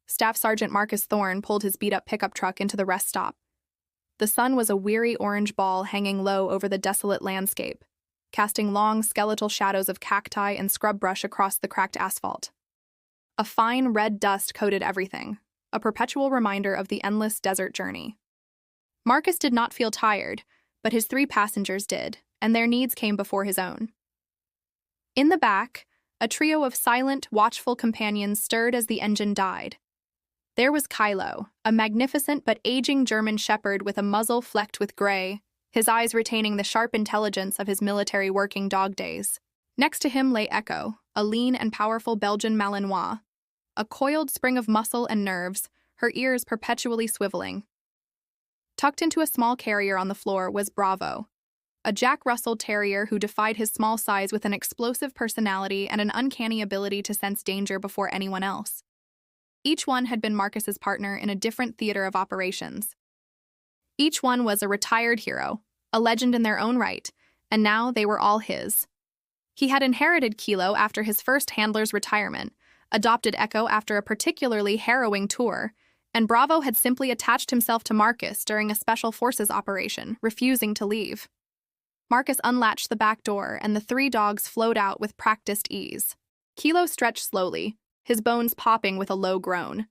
Staff Sergeant Marcus Thorne pulled his beat-up pickup truck into the rest stop. The sun was a weary orange ball hanging low over the desolate landscape, casting long skeletal shadows of cacti and scrub brush across the cracked asphalt. A fine red dust coated everything, a perpetual reminder of the endless desert journey. Marcus did not feel tired, but his 3 passengers did, and their needs came before his own. In the back, a trio of silent, watchful companions stirred as the engine died. There was Kylo, a magnificent but aging German shepherd with a muzzle flecked with gray, his eyes retaining the sharp intelligence of his military working dog days. Next to him lay Echo, a lean and powerful Belgian Malinois, a coiled spring of muscle and nerves, her ears perpetually swiveling. Tucked into a small carrier on the floor was Bravo, a Jack Russell Terrier who defied his small size with an explosive personality and an uncanny ability to sense danger before anyone else. Each one had been Marcus's partner in a different theater of operations. Each one was a retired hero, a legend in their own right, and now they were all his. He had inherited Kilo after his first handler's retirement, adopted Echo after a particularly harrowing tour, and Bravo had simply attached himself to Marcus during a special forces operation, refusing to leave. Marcus unlatched the back door, and the 3 dogs flowed out with practiced ease. Kilo stretched slowly, his bones popping with a low groan.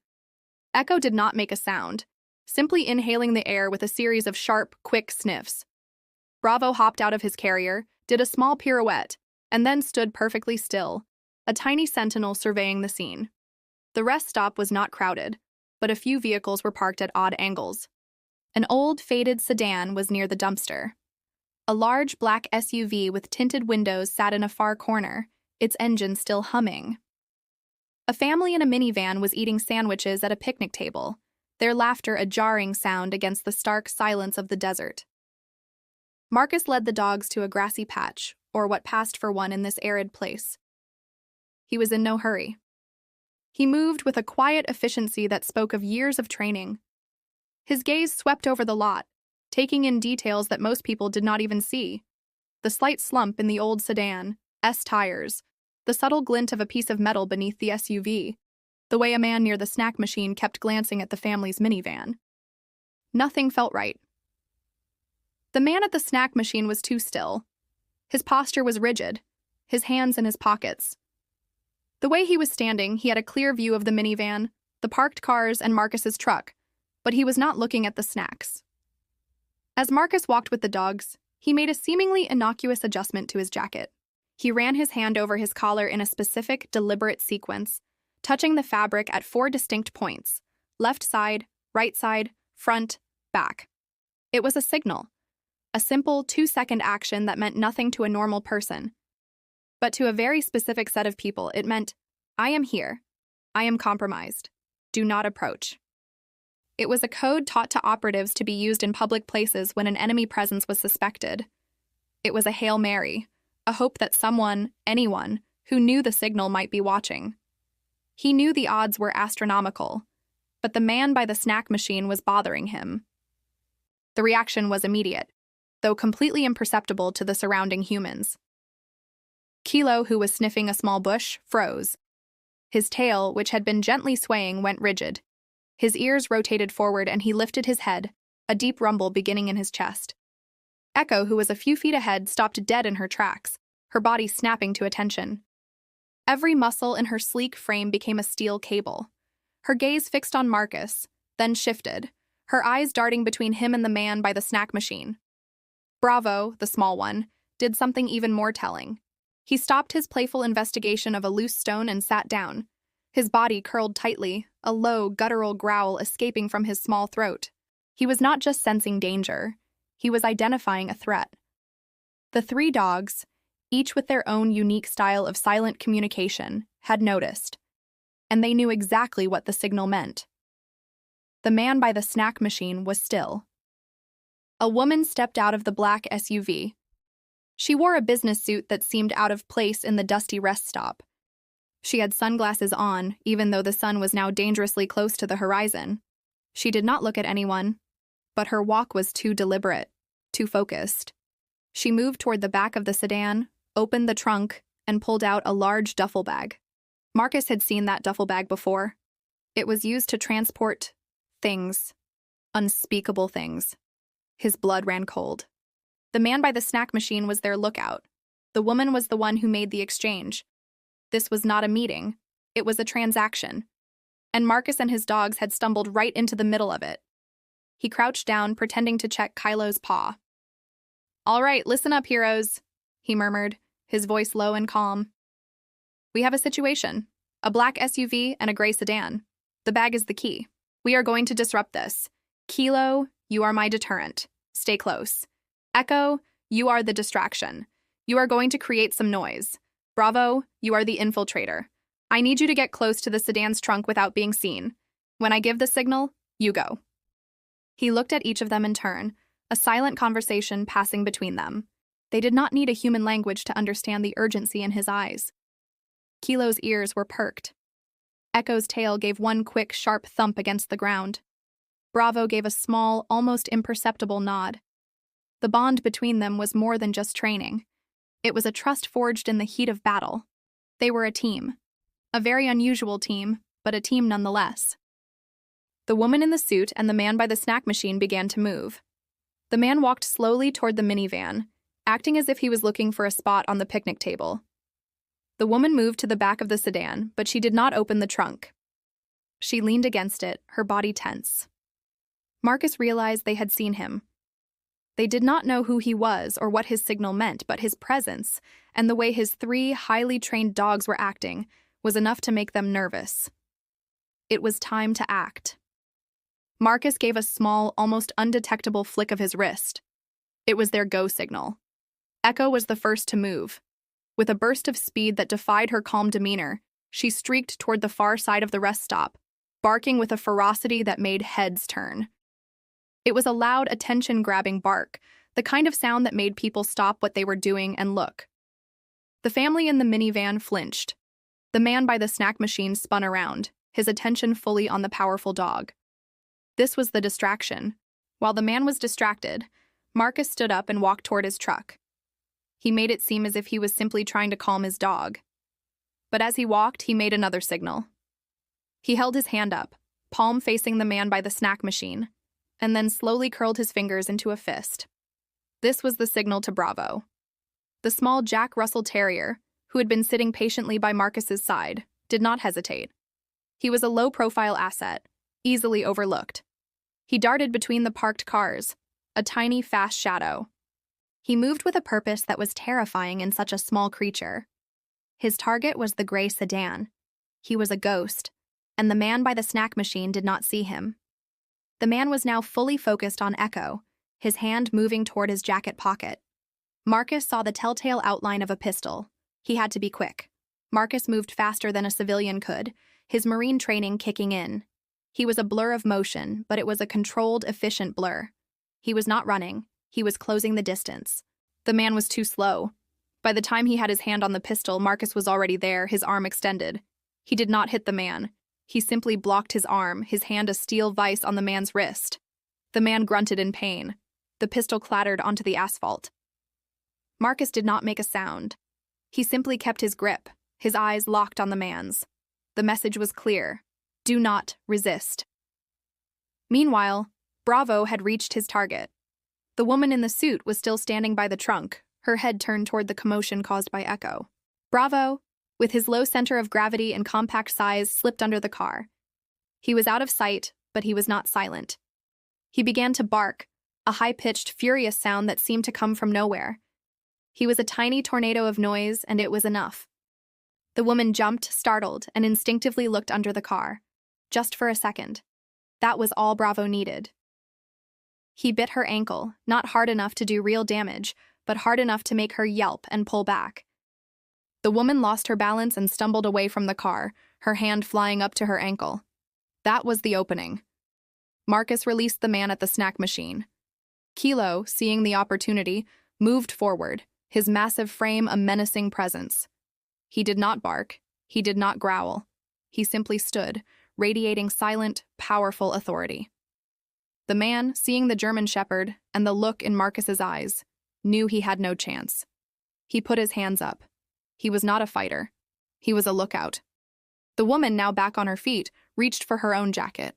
Echo did not make a sound, simply inhaling the air with a series of sharp, quick sniffs. Bravo hopped out of his carrier, did a small pirouette, and then stood perfectly still, a tiny sentinel surveying the scene. The rest stop was not crowded, but a few vehicles were parked at odd angles. An old, faded sedan was near the dumpster. A large black SUV with tinted windows sat in a far corner, its engine still humming. A family in a minivan was eating sandwiches at a picnic table, their laughter a jarring sound against the stark silence of the desert. Marcus led the dogs to a grassy patch, or what passed for one in this arid place. He was in no hurry. He moved with a quiet efficiency that spoke of years of training. His gaze swept over the lot, taking in details that most people did not even see. The slight slump in the old sedan's tires, the subtle glint of a piece of metal beneath the SUV, the way a man near the snack machine kept glancing at the family's minivan. Nothing felt right. The man at the snack machine was too still. His posture was rigid, his hands in his pockets. The way he was standing, he had a clear view of the minivan, the parked cars, and Marcus's truck, but he was not looking at the snacks. As Marcus walked with the dogs, he made a seemingly innocuous adjustment to his jacket. He ran his hand over his collar in a specific, deliberate sequence, touching the fabric at 4 distinct points: left side, right side, front, back. It was a signal, a simple 2-second action that meant nothing to a normal person. But to a very specific set of people, it meant, I am here. I am compromised. Do not approach. It was a code taught to operatives to be used in public places when an enemy presence was suspected. It was a Hail Mary, a hope that someone, anyone, who knew the signal might be watching. He knew the odds were astronomical, but the man by the snack machine was bothering him. The reaction was immediate, though completely imperceptible to the surrounding humans. Kilo, who was sniffing a small bush, froze. His tail, which had been gently swaying, went rigid. His ears rotated forward and he lifted his head, a deep rumble beginning in his chest. Echo, who was a few feet ahead, stopped dead in her tracks, her body snapping to attention. Every muscle in her sleek frame became a steel cable. Her gaze fixed on Marcus, then shifted, her eyes darting between him and the man by the snack machine. Bravo, the small one, did something even more telling. He stopped his playful investigation of a loose stone and sat down, his body curled tightly, a low, guttural growl escaping from his small throat. He was not just sensing danger, he was identifying a threat. The 3 dogs, each with their own unique style of silent communication, had noticed, and they knew exactly what the signal meant. The man by the snack machine was still. A woman stepped out of the black SUV. She wore a business suit that seemed out of place in the dusty rest stop. She had sunglasses on, even though the sun was now dangerously close to the horizon. She did not look at anyone, but her walk was too deliberate, too focused. She moved toward the back of the sedan, opened the trunk, and pulled out a large duffel bag. Marcus had seen that duffel bag before. It was used to transport things, unspeakable things. His blood ran cold. The man by the snack machine was their lookout. The woman was the one who made the exchange. This was not a meeting. It was a transaction. And Marcus and his dogs had stumbled right into the middle of it. He crouched down, pretending to check Kylo's paw. "All right, listen up, heroes," he murmured, his voice low and calm. "We have a situation. A black SUV and a gray sedan. The bag is the key. We are going to disrupt this. Kilo, you are my deterrent. Stay close. Echo, you are the distraction. You are going to create some noise. Bravo, you are the infiltrator. I need you to get close to the sedan's trunk without being seen. When I give the signal, you go." He looked at each of them in turn, a silent conversation passing between them. They did not need a human language to understand the urgency in his eyes. Kilo's ears were perked. Echo's tail gave one quick, sharp thump against the ground. Bravo gave a small, almost imperceptible nod. The bond between them was more than just training. It was a trust forged in the heat of battle. They were a team. A very unusual team, but a team nonetheless. The woman in the suit and the man by the snack machine began to move. The man walked slowly toward the minivan, acting as if he was looking for a spot on the picnic table. The woman moved to the back of the sedan, but she did not open the trunk. She leaned against it, her body tense. Marcus realized they had seen him. They did not know who he was or what his signal meant, but his presence, and the way his 3 highly trained dogs were acting, was enough to make them nervous. It was time to act. Marcus gave a small, almost undetectable flick of his wrist. It was their go signal. Echo was the first to move. With a burst of speed that defied her calm demeanor, she streaked toward the far side of the rest stop, barking with a ferocity that made heads turn. It was a loud, attention-grabbing bark, the kind of sound that made people stop what they were doing and look. The family in the minivan flinched. The man by the snack machine spun around, his attention fully on the powerful dog. This was the distraction. While the man was distracted, Marcus stood up and walked toward his truck. He made it seem as if he was simply trying to calm his dog. But as he walked, he made another signal. He held his hand up, palm facing the man by the snack machine, and then slowly curled his fingers into a fist. This was the signal to Bravo. The small Jack Russell Terrier, who had been sitting patiently by Marcus's side, did not hesitate. He was a low-profile asset, easily overlooked. He darted between the parked cars, a tiny, fast shadow. He moved with a purpose that was terrifying in such a small creature. His target was the gray sedan. He was a ghost, and the man by the snack machine did not see him. The man was now fully focused on Echo, his hand moving toward his jacket pocket. Marcus saw the telltale outline of a pistol. He had to be quick. Marcus moved faster than a civilian could, his Marine training kicking in. He was a blur of motion, but it was a controlled, efficient blur. He was not running. He was closing the distance. The man was too slow. By the time he had his hand on the pistol, Marcus was already there, his arm extended. He did not hit the man. He simply blocked his arm, his hand a steel vise on the man's wrist. The man grunted in pain. The pistol clattered onto the asphalt. Marcus did not make a sound. He simply kept his grip, his eyes locked on the man's. The message was clear. Do not resist. Meanwhile, Bravo had reached his target. The woman in the suit was still standing by the trunk, her head turned toward the commotion caused by Echo. Bravo, with his low center of gravity and compact size, slipped under the car. He was out of sight, but he was not silent. He began to bark, a high-pitched, furious sound that seemed to come from nowhere. He was a tiny tornado of noise, and it was enough. The woman jumped, startled, and instinctively looked under the car. Just for a second. That was all Bravo needed. He bit her ankle, not hard enough to do real damage, but hard enough to make her yelp and pull back. The woman lost her balance and stumbled away from the car, her hand flying up to her ankle. That was the opening. Marcus released the man at the snack machine. Kilo, seeing the opportunity, moved forward, his massive frame a menacing presence. He did not bark. He did not growl. He simply stood, radiating silent, powerful authority. The man, seeing the German shepherd and the look in Marcus's eyes, knew he had no chance. He put his hands up. He was not a fighter. He was a lookout. The woman, now back on her feet, reached for her own jacket.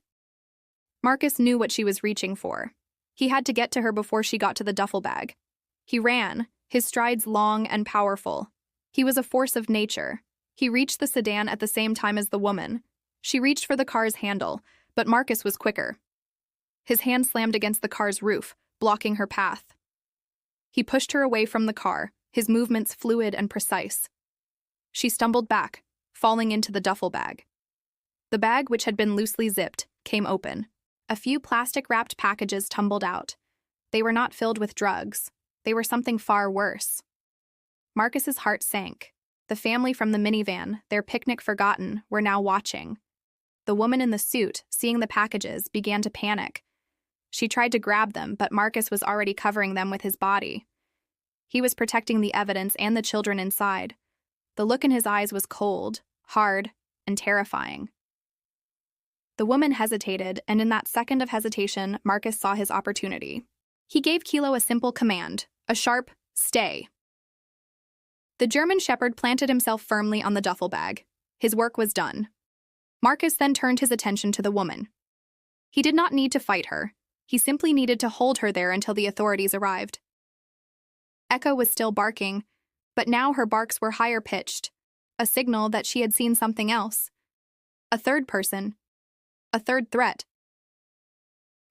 Marcus knew what she was reaching for. He had to get to her before she got to the duffel bag. He ran, his strides long and powerful. He was a force of nature. He reached the sedan at the same time as the woman. She reached for the car's handle, but Marcus was quicker. His hand slammed against the car's roof, blocking her path. He pushed her away from the car, his movements fluid and precise. She stumbled back, falling into the duffel bag. The bag, which had been loosely zipped, came open. A few plastic-wrapped packages tumbled out. They were not filled with drugs. They were something far worse. Marcus's heart sank. The family from the minivan, their picnic forgotten, were now watching. The woman in the suit, seeing the packages, began to panic. She tried to grab them, but Marcus was already covering them with his body. He was protecting the evidence and the children inside. The look in his eyes was cold, hard, and terrifying. The woman hesitated, and in that second of hesitation, Marcus saw his opportunity. He gave Kilo a simple command, a sharp, "Stay." The German shepherd planted himself firmly on the duffel bag. His work was done. Marcus then turned his attention to the woman. He did not need to fight her. He simply needed to hold her there until the authorities arrived. Echo was still barking, but now her barks were higher-pitched, a signal that she had seen something else. A third person. A third threat.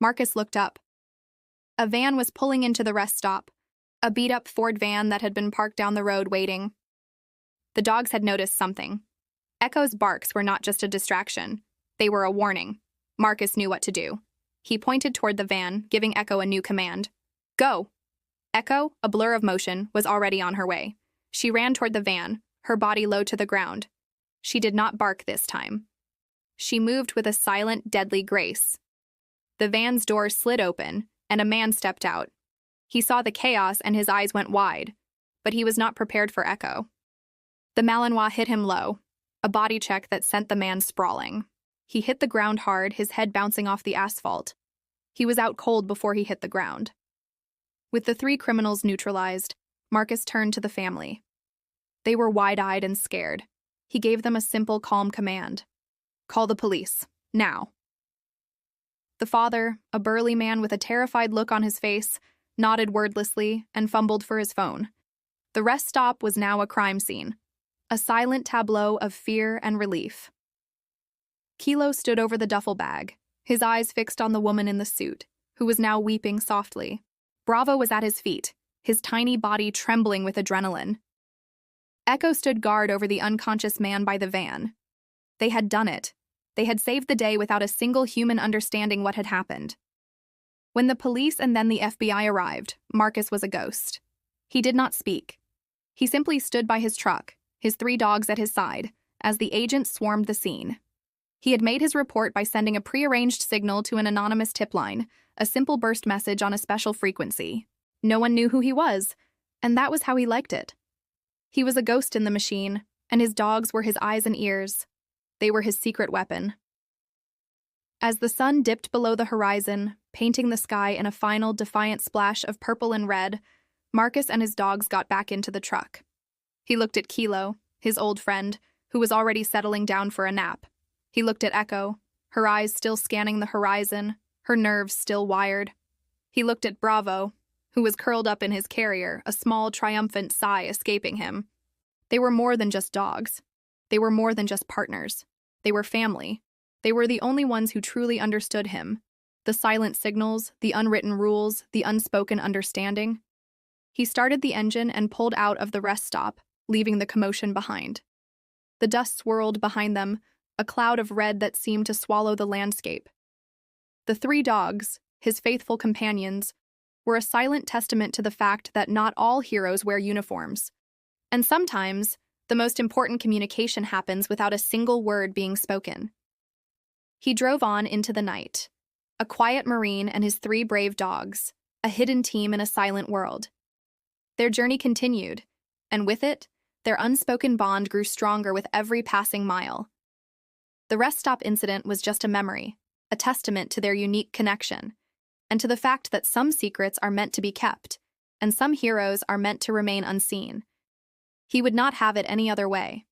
Marcus looked up. A van was pulling into the rest stop, a beat-up Ford van that had been parked down the road waiting. The dogs had noticed something. Echo's barks were not just a distraction. They were a warning. Marcus knew what to do. He pointed toward the van, giving Echo a new command. "Go!" Echo, a blur of motion, was already on her way. She ran toward the van, her body low to the ground. She did not bark this time. She moved with a silent, deadly grace. The van's door slid open, and a man stepped out. He saw the chaos and his eyes went wide, but he was not prepared for Echo. The Malinois hit him low, a body check that sent the man sprawling. He hit the ground hard, his head bouncing off the asphalt. He was out cold before he hit the ground. With the three criminals neutralized, Marcus turned to the family. They were wide-eyed and scared. He gave them a simple, calm command. "Call the police. Now." The father, a burly man with a terrified look on his face, nodded wordlessly and fumbled for his phone. The rest stop was now a crime scene, a silent tableau of fear and relief. Kilo stood over the duffel bag, his eyes fixed on the woman in the suit, who was now weeping softly. Bravo was at his feet, his tiny body trembling with adrenaline. Echo stood guard over the unconscious man by the van. They had done it. They had saved the day without a single human understanding what had happened. When the police and then the FBI arrived, Marcus was a ghost. He did not speak. He simply stood by his truck, his three dogs at his side, as the agents swarmed the scene. He had made his report by sending a prearranged signal to an anonymous tip line, a simple burst message on a special frequency. No one knew who he was, and that was how he liked it. He was a ghost in the machine, and his dogs were his eyes and ears. They were his secret weapon. As the sun dipped below the horizon, painting the sky in a final defiant splash of purple and red, Marcus and his dogs got back into the truck. He looked at Kilo, his old friend, who was already settling down for a nap. He looked at Echo, her eyes still scanning the horizon, her nerves still wired. He looked at Bravo, who was curled up in his carrier, a small, triumphant sigh escaping him. They were more than just dogs. They were more than just partners. They were family. They were the only ones who truly understood him. The silent signals, the unwritten rules, the unspoken understanding. He started the engine and pulled out of the rest stop, leaving the commotion behind. The dust swirled behind them, a cloud of red that seemed to swallow the landscape. The three dogs, his faithful companions, were a silent testament to the fact that not all heroes wear uniforms. And sometimes, the most important communication happens without a single word being spoken. He drove on into the night. A quiet Marine and his three brave dogs, a hidden team in a silent world. Their journey continued, and with it, their unspoken bond grew stronger with every passing mile. The rest stop incident was just a memory, a testament to their unique connection, and to the fact that some secrets are meant to be kept, and some heroes are meant to remain unseen. He would not have it any other way.